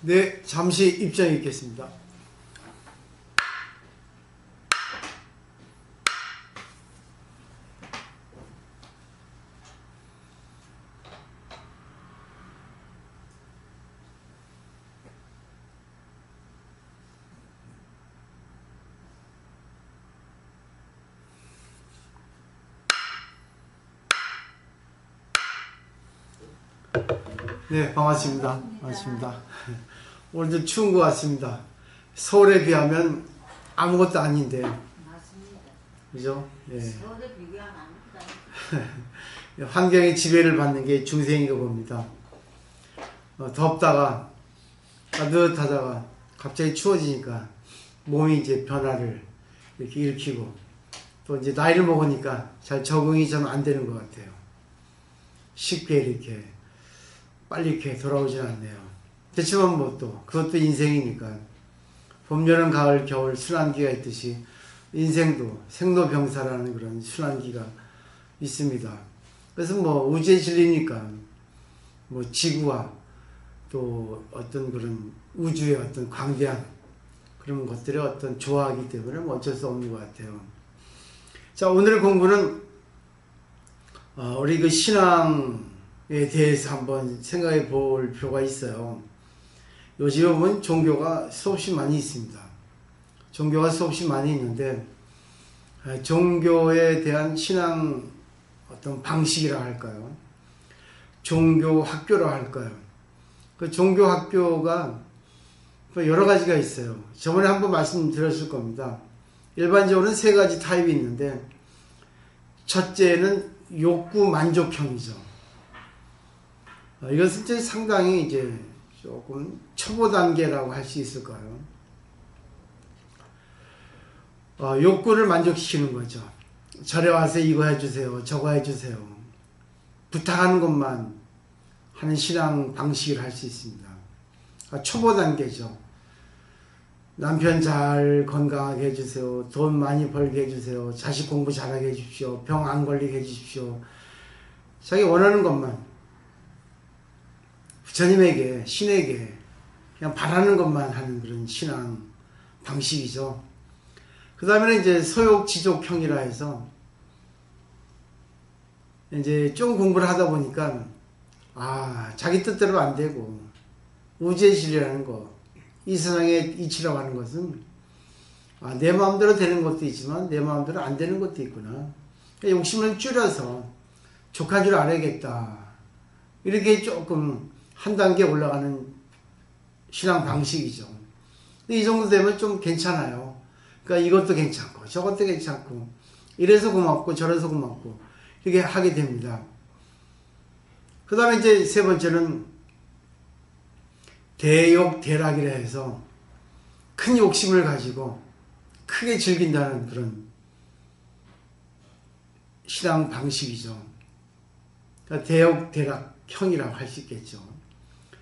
네, 잠시 입장에 있겠습니다. 네, 반갑습니다. 반갑습니다. 오늘도 추운 것 같습니다. 서울에 비하면 아무것도 아닌데. 맞습니다. 그죠? 예. 서울에 비교하면 아무것도 아니고. 환경의 지배를 받는 게 중생인가 봅니다. 덥다가 따뜻하다가 갑자기 추워지니까 몸이 이제 변화를 이렇게 일으키고, 또 이제 나이를 먹으니까 잘 적응이 좀 안 되는 것 같아요. 쉽게 이렇게 빨리 이렇게 돌아오진 않네요. 그렇지만 뭐 또 그것도 인생이니까 봄, 여름, 가을, 겨울 순환기가 있듯이 인생도 생로병사라는 그런 순환기가 있습니다. 그래서 뭐 우주의 진리니까 뭐 지구와 또 어떤 그런 우주의 어떤 광대한 그런 것들의 어떤 조화이기 때문에 뭐 어쩔 수 없는 것 같아요. 자, 오늘의 공부는 우리 그 신앙에 대해서 한번 생각해 볼 필요가 있어요. 요즘에 보면 종교가 수없이 많이 있습니다. 종교가 수없이 많이 있는데 종교에 대한 신앙 어떤 방식이라 할까요? 종교 학교라 할까요? 그 종교 학교가 여러 가지가 있어요. 저번에 한번 말씀드렸을 겁니다. 일반적으로는 세 가지 타입이 있는데, 첫째는 욕구 만족형이죠. 이것은 이제 상당히 이제 조금 초보 단계라고 할 수 있을까요? 욕구를 만족시키는 거죠. 절에 와서 이거 해주세요, 저거 해주세요. 부탁하는 것만 하는 신앙 방식을 할 수 있습니다. 초보 단계죠. 남편 잘 건강하게 해주세요. 돈 많이 벌게 해주세요. 자식 공부 잘하게 해주십시오. 병 안 걸리게 해주십시오. 자기 원하는 것만 부처님에게, 신에게 그냥 바라는 것만 하는 그런 신앙 방식이죠. 그 다음에는 이제 소욕지족형이라 해서 이제 좀 공부를 하다 보니까 자기 뜻대로 안 되고 우주의 진리라는 거, 이 세상의 이치라고 하는 것은 내 마음대로 되는 것도 있지만 내 마음대로 안 되는 것도 있구나. 욕심을 줄여서 족한 줄 알아야겠다. 이렇게 조금 한 단계 올라가는 신앙 방식이죠. 근데 이 정도 되면 좀 괜찮아요. 그러니까 이것도 괜찮고 저것도 괜찮고 이래서 고맙고 저래서 고맙고 이렇게 하게 됩니다. 그 다음에 이제 세 번째는 대욕대락이라 해서 큰 욕심을 가지고 크게 즐긴다는 그런 신앙 방식이죠. 그러니까 대욕대락형이라고 할 수 있겠죠.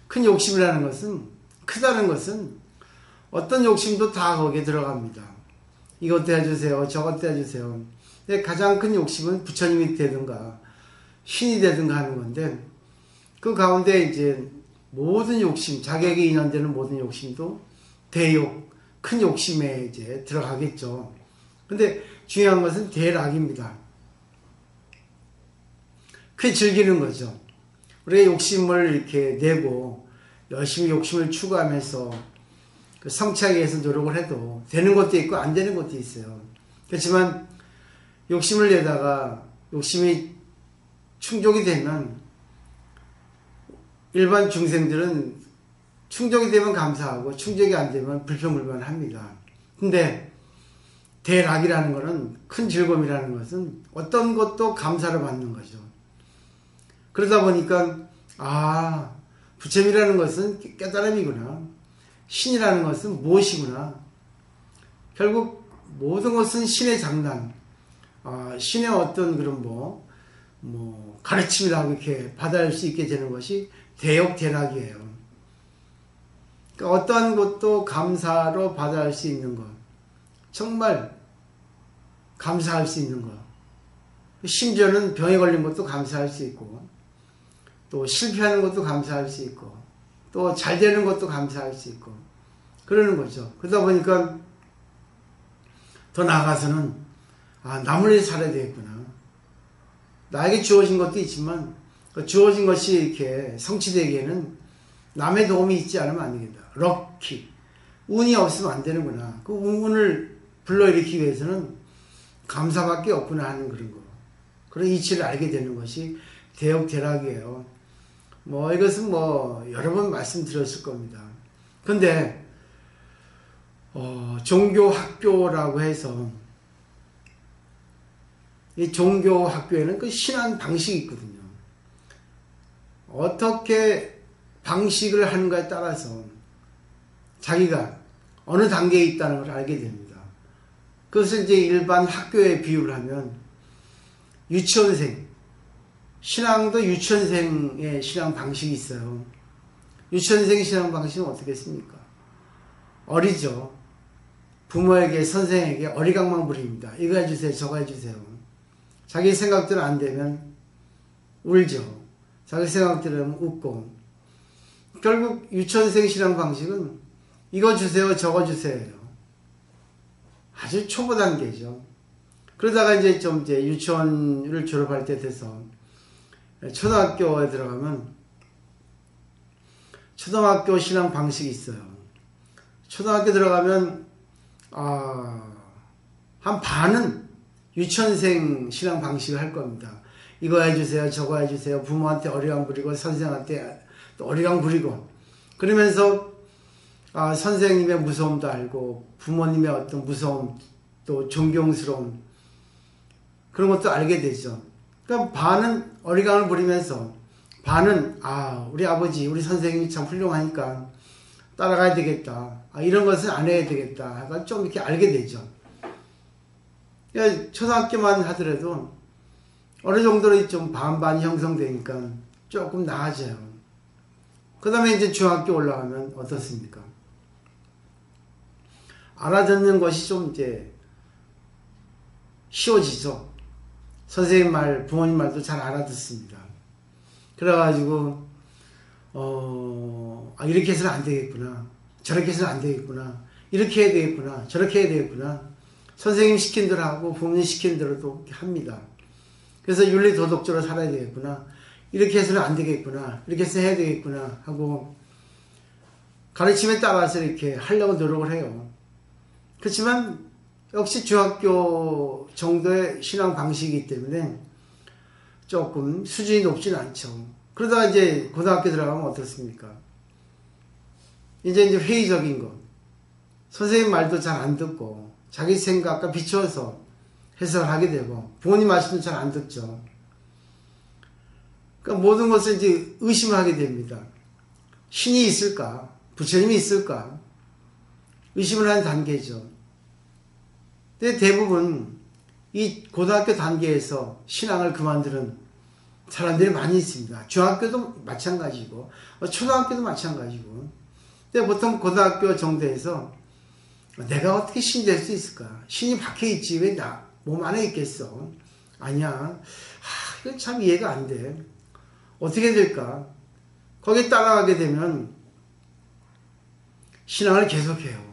큰 욕심이라는 것은, 크다는 것은 어떤 욕심도 다 거기에 들어갑니다. 이것도 해주세요, 저것도 해주세요. 근데 가장 큰 욕심은 부처님이 되든가 신이 되든가 하는 건데, 그 가운데 이제 모든 욕심, 자격에 인연되는 모든 욕심도 대욕, 큰 욕심에 이제 들어가겠죠. 근데 중요한 것은 대락입니다. 그게 즐기는 거죠. 우리가 욕심을 이렇게 내고 열심히 욕심을 추구하면서 그 성취하기 위해서 노력을 해도 되는 것도 있고 안 되는 것도 있어요. 그렇지만 욕심을 내다가 욕심이 충족이 되면 일반 중생들은 충족이 되면 감사하고 충족이 안 되면 불평불만합니다. 근데 대락이라는 것은, 큰 즐거움이라는 것은 어떤 것도 감사를 받는 거죠. 그러다 보니까 부처님이라는 것은 깨달음이구나, 신이라는 것은 무엇이구나, 결국 모든 것은 신의 장난, 신의 어떤 그런 가르침이라고 이렇게 받아들일 수 있게 되는 것이 대욕대락이에요. 그러니까 어떠한 것도 감사로 받아들일 수 있는 것, 정말 감사할 수 있는 것, 심지어는 병에 걸린 것도 감사할 수 있고, 또 실패하는 것도 감사할 수 있고, 또 잘 되는 것도 감사할 수 있고 그러는 거죠. 그러다 보니까 더 나아가서는 남을 위해 살아야 되겠구나. 나에게 주어진 것도 있지만 그 주어진 것이 이렇게 성취되기에는 남의 도움이 있지 않으면 안 되겠다. 럭키. 운이 없으면 안 되는구나. 그 운을 불러일으키기 위해서는 감사밖에 없구나 하는 그런 거. 그런 이치를 알게 되는 것이 대역대락이에요. 이것은 여러 번 말씀드렸을 겁니다. 근데 종교 학교라고 해서 이 종교 학교에는 그 신앙 방식이 있거든요. 어떻게 방식을 하는가에 따라서 자기가 어느 단계에 있다는 걸 알게 됩니다. 그것을 이제 일반 학교에 비유를 하면 유치원생, 신앙도 유치원생의 신앙 방식이 있어요. 유치원생 신앙 방식은 어떻겠습니까? 어리죠. 부모에게, 선생에게 어리광만 부립니다. 이거 해주세요, 저거 해주세요. 자기 생각대로 안 되면 울죠. 자기 생각대로 하면 웃고. 결국 유치원생 신앙 방식은 이거 주세요, 저거 주세요. 아주 초보 단계죠. 그러다가 이제 유치원을 졸업할 때 돼서 초등학교에 들어가면 초등학교 신앙 방식이 있어요. 초등학교 들어가면 한 반은 유치원생 신앙 방식을 할 겁니다. 이거 해주세요, 저거 해주세요. 부모한테 어리광 부리고 선생한테 또 어리광 부리고 그러면서 선생님의 무서움도 알고 부모님의 어떤 무서움 또 존경스러움 그런 것도 알게 되죠. 그러니까 반은 어리광을 부리면서 반은 우리 아버지 우리 선생님이 참 훌륭하니까 따라가야 되겠다. 이런 것은 안 해야 되겠다. 그러니까 좀 이렇게 알게 되죠. 그러니까 초등학교만 하더라도 어느 정도로 좀 반반이 형성되니까 조금 나아져요. 그 다음에 이제 중학교 올라가면 어떻습니까? 알아듣는 것이 좀 이제 쉬워지죠. 선생님 말, 부모님 말도 잘 알아듣습니다. 그래가지고 이렇게 해서는 안 되겠구나. 저렇게 해서는 안 되겠구나. 이렇게 해야 되겠구나. 저렇게 해야 되겠구나. 선생님 시킨 대로 하고 부모님 시킨 대로도 합니다. 그래서 윤리 도덕적으로 살아야 되겠구나. 이렇게 해서는 안 되겠구나. 이렇게 해서 해야 되겠구나 하고 가르침에 따라서 이렇게 하려고 노력을 해요. 그렇지만 역시 중학교 정도의 신앙 방식이기 때문에 조금 수준이 높지는 않죠. 그러다가 이제 고등학교 들어가면 어떻습니까? 이제 회의적인 것. 선생님 말도 잘 안 듣고 자기 생각과 비추어서 해석을 하게 되고 부모님 말씀도 잘 안 듣죠. 그러니까 모든 것을 이제 의심을 하게 됩니다. 신이 있을까? 부처님이 있을까? 의심을 하는 단계죠. 근데 대부분 이 고등학교 단계에서 신앙을 그만두는 사람들이 많이 있습니다. 중학교도 마찬가지고 초등학교도 마찬가지고. 근데 보통 고등학교 정도에서 내가 어떻게 신이 될 수 있을까? 신이 박혀있지 왜 나 몸 안에 있겠어? 아니야. 이거 참 이해가 안 돼. 어떻게 될까? 거기에 따라가게 되면 신앙을 계속해요.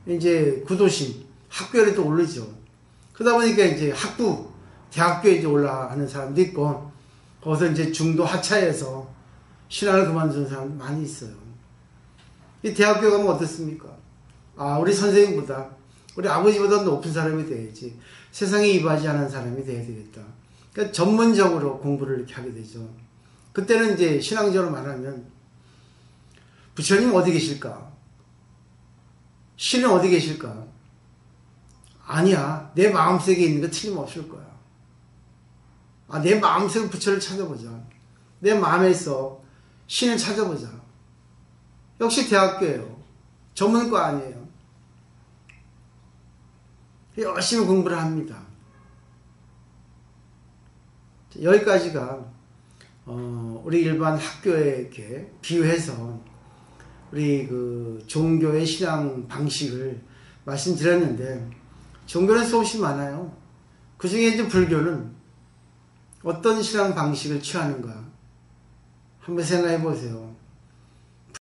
이제 구도심, 학교에 또 오르죠. 그러다 보니까 이제 학부, 대학교에 이제 올라가는 사람도 있고, 거기서 이제 중도 하차해서 신앙을 그만두는 사람도 많이 있어요. 이 대학교 가면 어떻습니까? 우리 선생님보다, 우리 아버지보다 높은 사람이 돼야지. 세상에 이바지하는 사람이 돼야 되겠다. 그러니까 전문적으로 공부를 이렇게 하게 되죠. 그때는 이제 신앙적으로 말하면, 부처님 어디 계실까? 신은 어디 계실까? 아니야. 내 마음속에 있는 거 틀림없을 거야. 내 마음속에 부처를 찾아보자. 내 마음에서 신을 찾아보자. 역시 대학교예요. 전문과 아니에요. 열심히 공부를 합니다. 여기까지가 우리 일반 학교에 이렇게 비유해서 우리 그 종교의 신앙 방식을 말씀드렸는데 종교는 수없이 많아요. 그 중에 이제 불교는 어떤 신앙 방식을 취하는가 한번 생각해 보세요.